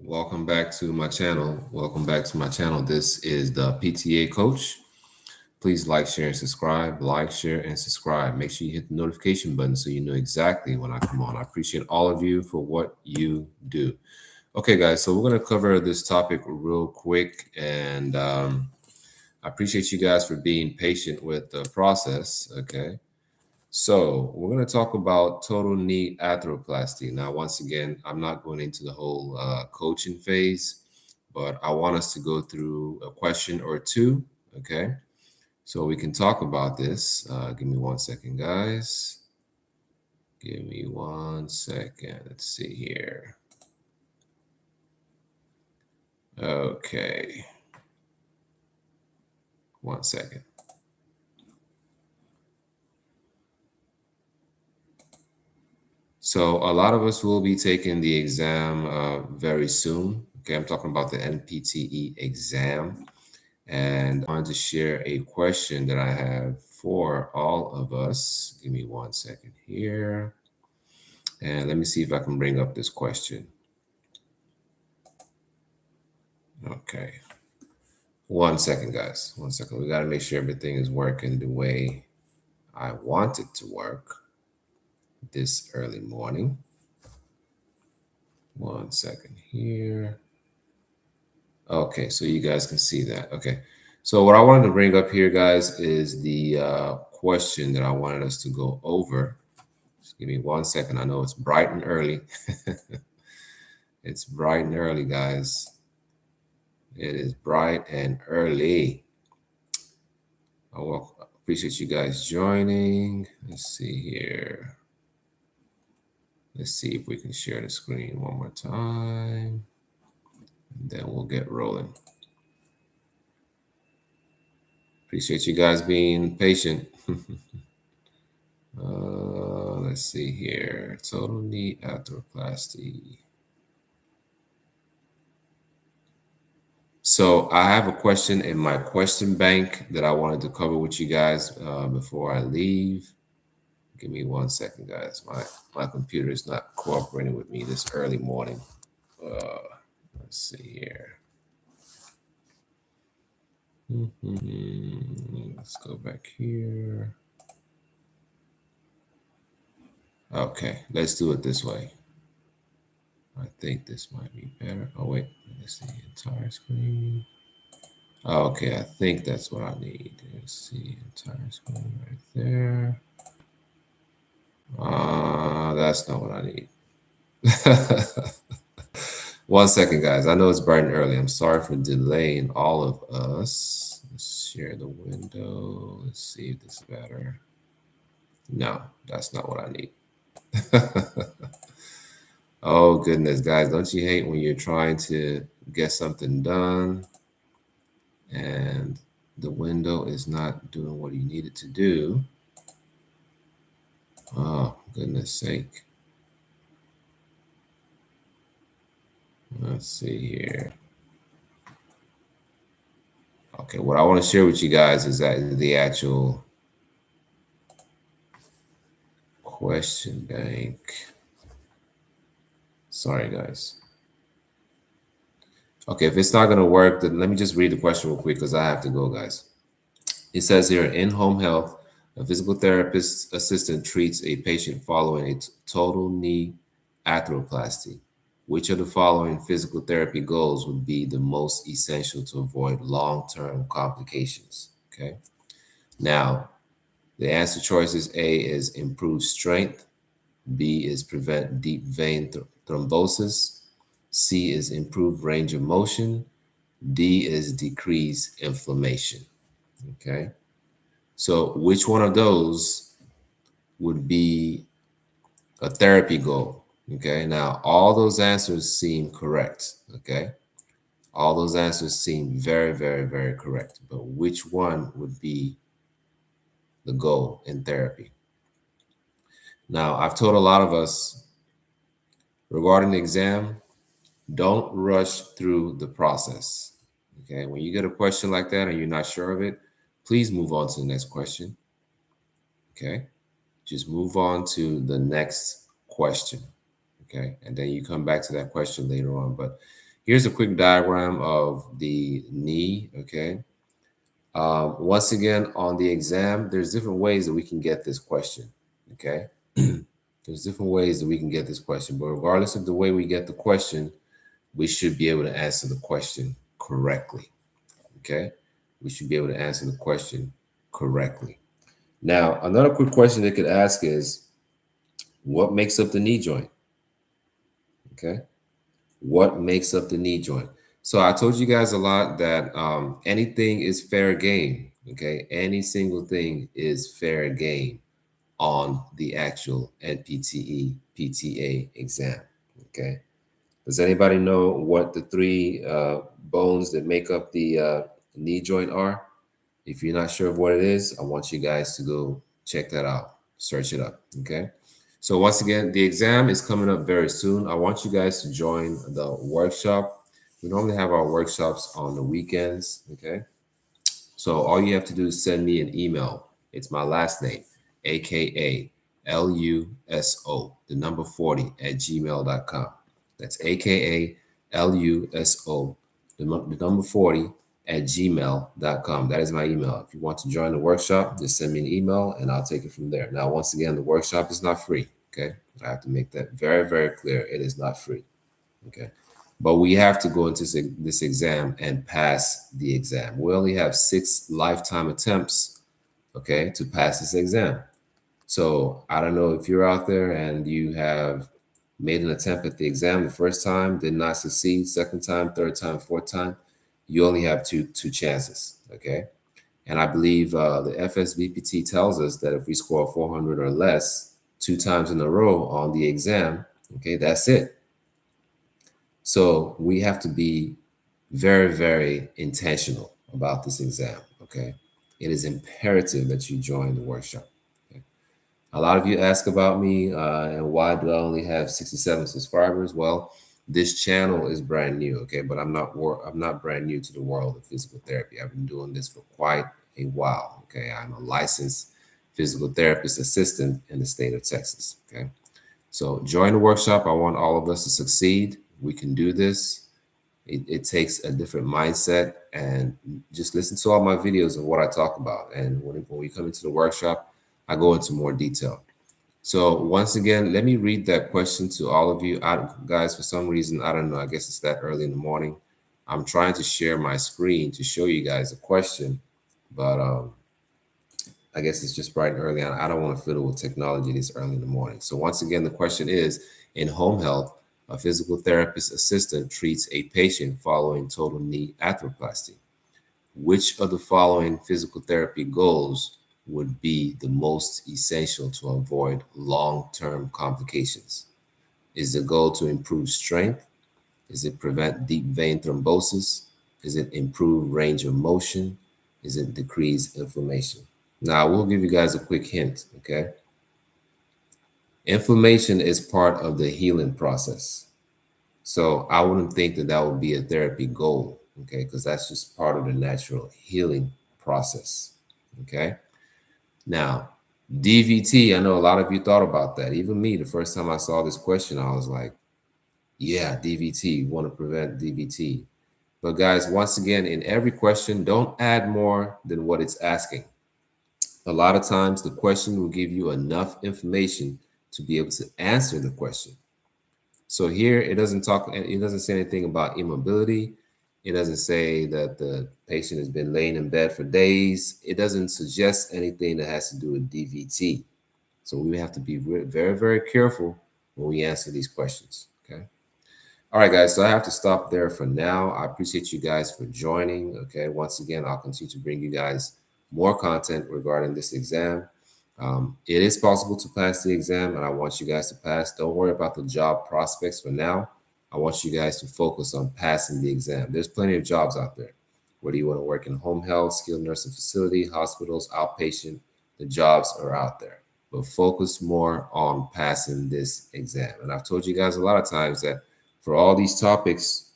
Welcome back to my channel. Welcome back to my channel. This is the PTA coach. Please like, share, and subscribe. Like, share, and subscribe. Make sure you hit the notification button so you know exactly when I come on. I appreciate all of you for what you do. Okay, guys, so we're going to cover this topic real quick. And I appreciate you guys for being patient with the process. Okay. So we're going to talk about total knee arthroplasty. Now, once again, I'm not going into the whole coaching phase, but I want us to go through a question or two, okay? So we can talk about this. Give me 1 second, guys. Give me 1 second. Let's see here. Okay. 1 second. So a lot of us will be taking the exam very soon. Okay, I'm talking about the NPTE exam. And I wanted to share a question that I have for all of us. Give me 1 second here. And let me see if I can bring up this question. Okay. 1 second, guys. 1 second. We got to make sure everything is working the way I want it to work this early morning. 1 second here. Okay, so you guys can see that. Okay. So what I wanted to bring up here, guys, is the question that I wanted us to go over. Just give me 1 second. I know it's bright and early. It's bright and early, guys. It is bright and early. I appreciate you guys joining. Let's see here. Let's see if we can share the screen one more time. And then we'll get rolling. Appreciate you guys being patient. Let's see here. Total knee arthroplasty. So I have a question in my question bank that I wanted to cover with you guys before I leave. Give me 1 second, guys. My computer is not cooperating with me this early morning. Let's see here. Let's go back here. Okay, let's do it this way. I think this might be better. Oh, wait. Let's see. Entire screen. Okay, I think that's what I need. Let's see. Entire screen right there. That's not what I need. 1 second, guys. I know it's bright and early. I'm sorry for delaying all of us. Let's share the window. Let's see if this is better. No, that's not what I need. Oh, goodness, guys. Don't you hate when you're trying to get something done and the window is not doing what you need it to do? Oh, goodness sake. Let's see here. Okay, what I want to share with you guys is that the actual question bank. Sorry, guys. Okay, if it's not going to work, then let me just read the question real quick because I have to go, guys. It says here, in home health, a physical therapist assistant treats a patient following a total knee arthroplasty. Which of the following physical therapy goals would be the most essential to avoid long-term complications? Okay. Now, the answer choices: A is improve strength, B is prevent deep vein thrombosis, C is improve range of motion, D is decrease inflammation. Okay. So which one of those would be a therapy goal? Okay. Now, all those answers seem correct. Okay. All those answers seem very, very, very correct. But which one would be the goal in therapy? Now, I've told a lot of us regarding the exam, don't rush through the process. Okay. When you get a question like that and you're not sure of it, please move on to the next question. Okay. Just move on to the next question. Okay. And then you come back to that question later on. But Here's a quick diagram of the knee, okay? Once again, on the exam, there's different ways that we can get this question, okay? There's different ways that we can get this question, but regardless of the way we get the question, we should be able to answer the question correctly, okay? We should be able to answer the question correctly. Now, another quick question they could ask is, what makes up the knee joint? Okay. What makes up the knee joint? So I told you guys a lot that anything is fair game. Okay. Any single thing is fair game on the actual NPTE PTA exam. Okay. Does anybody know what the three bones that make up the knee joint are? If you're not sure of what it is, I want you guys to go check that out, search it up. Okay. So once again, the exam is coming up very soon. I want you guys to join the workshop. We normally have our workshops on the weekends. Okay. So all you have to do is send me an email. It's my last name, AKA LUSO, the number 40 at gmail.com. That's AKA LUSO, the number 40 at gmail.com. That is my email. If you want to join the workshop, just send me an email and I'll take it from there. Now, once again, the workshop is not free. Okay. I have to make that very, very clear. It is not free. Okay. But we have to go into this exam and pass the exam. We only have 6 lifetime attempts, okay, to pass this exam. So I don't know if you're out there and you have made an attempt at the exam the first time, did not succeed, second time, third time, fourth time, you only have two chances, okay? And I believe the FSVPT tells us that if we score 400 or less 2 times in a row on the exam, okay, that's it. So we have to be very, very intentional about this exam, okay? It is imperative that you join the workshop. Okay? A lot of you ask about me and why do I only have 67 subscribers? Well, this channel is brand new, okay? But I'm not brand new to the world of physical therapy. I've been doing this for quite a while, okay? I'm a licensed physical therapist assistant in the state of Texas, okay? So join the workshop. I want all of us to succeed. We can do this. It takes a different mindset, and just listen to all my videos of what I talk about. And when we come into the workshop, I go into more detail. So once again, let me read that question to all of you. Guys, for some reason, I don't know, I guess it's that early in the morning. I'm trying to share my screen to show you guys a question, but I guess it's just bright and early on. I don't want to fiddle with technology this early in the morning. So once again, the question is, in home health, a physical therapist assistant treats a patient following total knee arthroplasty. Which of the following physical therapy goals would be the most essential to avoid long-term complications? Is the goal to improve strength? Is it prevent deep vein thrombosis? Is it improve range of motion? Is it decrease inflammation? Now, we'll give you guys a quick hint, okay? Inflammation is part of the healing process. So I wouldn't think that that would be a therapy goal, okay? Because that's just part of the natural healing process, okay? Now, DVT, I know a lot of you thought about that. Even me, the first time I saw this question, I was like, yeah, DVT, want to prevent DVT. But guys, once again, in every question, don't add more than what it's asking. A lot of times the question will give you enough information to be able to answer the question. So here it doesn't say anything about immobility. It doesn't say that the patient has been laying in bed for days. It doesn't suggest anything that has to do with DVT. So we have to be very, very careful when we answer these questions, okay? All right, guys, so I have to stop there for now. I appreciate you guys for joining, okay? Once again, I'll continue to bring you guys more content regarding this exam. It is possible to pass the exam, and I want you guys to pass. Don't worry about the job prospects for now. I want you guys to focus on passing the exam. There's plenty of jobs out there. Whether you want to work in home health, skilled nursing facility, hospitals, outpatient, the jobs are out there. But focus more on passing this exam. And I've told you guys a lot of times that for all these topics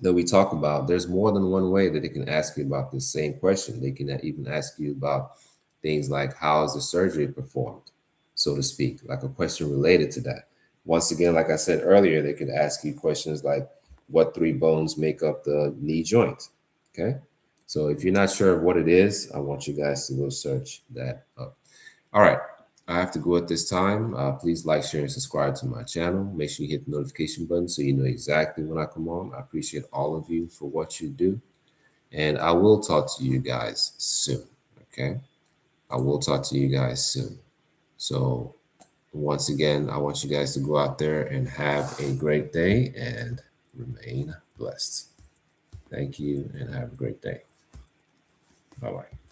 that we talk about, there's more than one way that they can ask you about the same question. They can even ask you about things like, how is the surgery performed, so to speak, like a question related to that. Once again, like I said earlier, they could ask you questions like, what three bones make up the knee joint. Okay. So if you're not sure of what it is, I want you guys to go search that up. All right. I have to go at this time. Please like, share, and subscribe to my channel. Make sure you hit the notification button so you know exactly when I come on. I appreciate all of you for what you do. And I will talk to you guys soon. Okay. I will talk to you guys soon. So once again, I want you guys to go out there and have a great day and remain blessed. Thank you and have a great day. Bye bye.